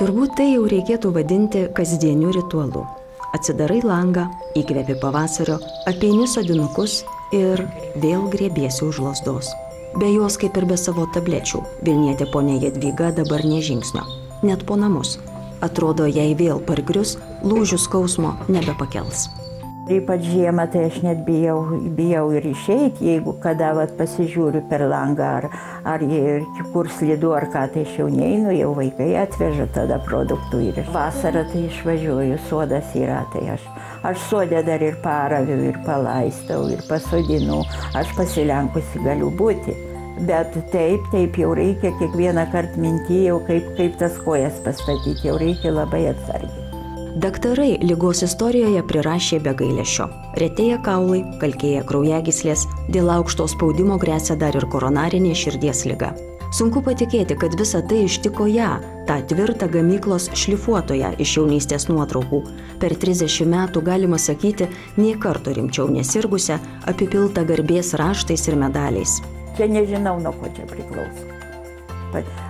Turbūt tai jau reikėtų vadinti kasdieniu ritualu. Atsidarai langą, įkvepi pavasario, apeini sodinukus ir vėl griebiesi už lazdos. Be jos, kaip ir be savo tablečių, Vilnietė ponia Jadvyga dabar nė žingsnio, net po namus. Atrodo, jei vėl pargrius, lūžių skausmo nebepakels. Ypač žiemą, tai aš net bijau ir išeiti, jeigu kada pasižiūriu per langą, ar kur slidu, ar ką, tai aš jau neinu, jau vaikai atveža tada produktų ir vasarą tai išvažiuoju, sodas yra, tai aš sode dar ir paraviu, ir palaistau, ir pasodinu, aš pasilenkusi galiu būti. Bet taip jau reikia kiekvieną kartą minti, jau kaip tas kojas pastatyti, jau reikia labai atsargiai. Daktarai ligos istorijoje prirašė be gailesčio. Retėja kaulai, kalkėja kraujagyslės, dėl aukšto spaudimo gresia dar ir koronarinė širdies liga. Sunku patikėti, kad visa tai ištiko ją, tą tvirtą gamyklos šlifuotoją iš jaunystės nuotraukų. Per 30 metų, galima sakyti, nė karto rimčiau nesirgusią, apipiltą garbės raštais ir medaliais. Čia nežinau, nuo ko čia priklauso.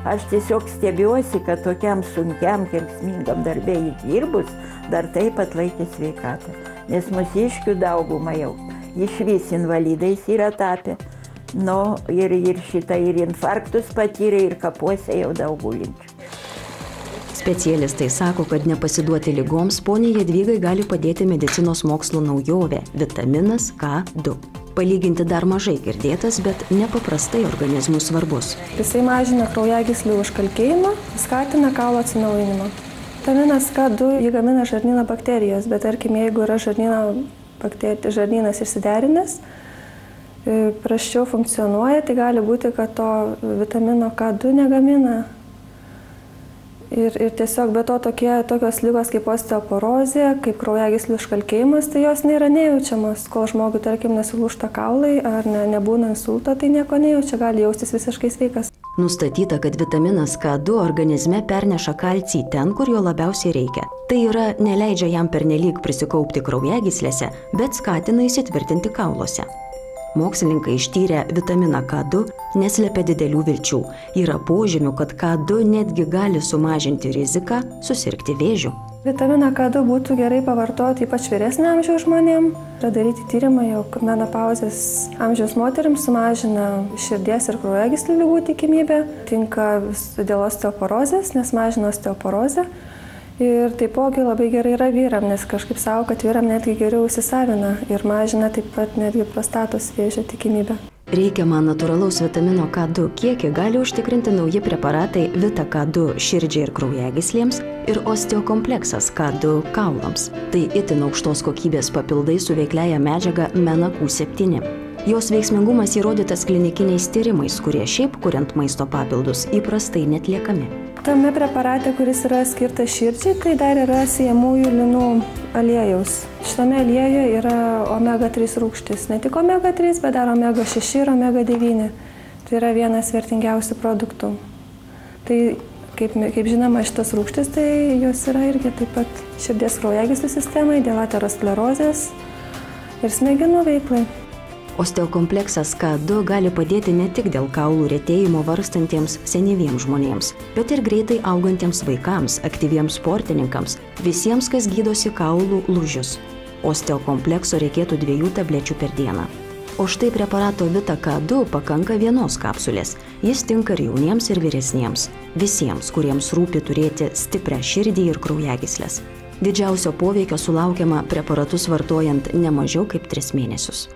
Aš tiesiog stebiuosi, kad tokiam sunkiam, kenksmingam darbė įdirbus, dar taip atlaikė sveikatą. Nes mūsiškių daugumą jau išvis invalidais yra tapę. Nu, ir infarktus patyrė, ir kapuose jau daug gulinčių. Specialistai sako, kad nepasiduoti ligoms poniai Jadvygai gali padėti medicinos mokslo naujovė – vitaminas K2. Palyginti dar mažai girdėtas, bet nepaprastai organizmui svarbus. Jisai mažina kraujagyslių užkalkėjimą, skatina kaulo atsinaujinimą. Vitaminas K2 jį gamina žarnyno bakterijos, bet tarkim, jeigu yra žarnynas išsiderinęs, prasčiau funkcionuoja, tai gali būti, kad to vitamino K2 negamina. Ir tiesiog be to tokios ligos kaip osteoporozė, kaip kraujagyslių užkalkėjimas, tai jos nėra nejaučiamas. Kol žmogui, tarkim, nesulūžta kaulai ar nebūna insulto, tai nieko nejaučia, gali jaustis visiškai sveikas. Nustatyta, kad vitaminas K2 organizme perneša kalcį ten, kur jo labiausiai reikia. Tai yra, neleidžia jam pernelyg prisikaupti kraujagyslėse, bet skatina įsitvirtinti kauluose. Mokslininkai ištyrę vitaminą K2 neslepia didelių vilčių. Yra požymių, kad K2 netgi gali sumažinti riziką susirgti vėžiu. Vitaminą K2 būtų gerai pavartoti ypač vyresnio amžiaus žmonėm. Yra daryti tyrimai, jog menopauzės amžiaus moterims sumažina širdies ir kraujagyslių ligų tikimybę. Tinka dėl osteoporozės, nes mažina osteoporozę. Ir taipogi labai gerai yra vyram, nes kažkaip savo, kad vyram netgi geriau įsisavina ir mažina taip pat netgi prostatos vėžio tikimybę. Reikiamą natūralaus vitamino K2 kiekį gali užtikrinti nauji preparatai Vita K2 širdžiai ir kraujagyslėms ir osteokompleksas K2 kaulams. Tai itin aukštos kokybės papildai su veikliaja medžiaga MENA Q7. Jos veiksmingumas įrodytas klinikiniais tyrimais, kurie šiaip, kuriant maisto papildus, įprastai netliekami. Tame preparate, kuris yra skirtas širdžiai, tai dar yra siejamųjų linų aliejaus. Šitame aliejuje yra omega-3 rūgštis. Ne tik omega-3, bet dar omega-6 ir omega-9. Tai yra vienas vertingiausių produktų. Tai, kaip žinoma, šitas rūgštis, tai jos yra irgi taip pat širdies kraujagyslių sistemai, dėl aterosklerozės ir smegenų veiklai. Osteokompleksas K2 gali padėti ne tik dėl kaulų retėjimo varstantiems senyviems žmonėms, bet ir greitai augantiems vaikams, aktyviems sportininkams, visiems, kas gydosi kaulų lūžius. Osteokomplekso reikėtų 2 tablečių per dieną. O štai preparato Vita K2 pakanka 1 kapsulės. Jis tinka ir jauniems, ir vyresniems. Visiems, kuriems rūpi turėti stiprią širdį ir kraujagyslės. Didžiausio poveikio sulaukiama preparatus vartojant ne mažiau kaip 3 mėnesius.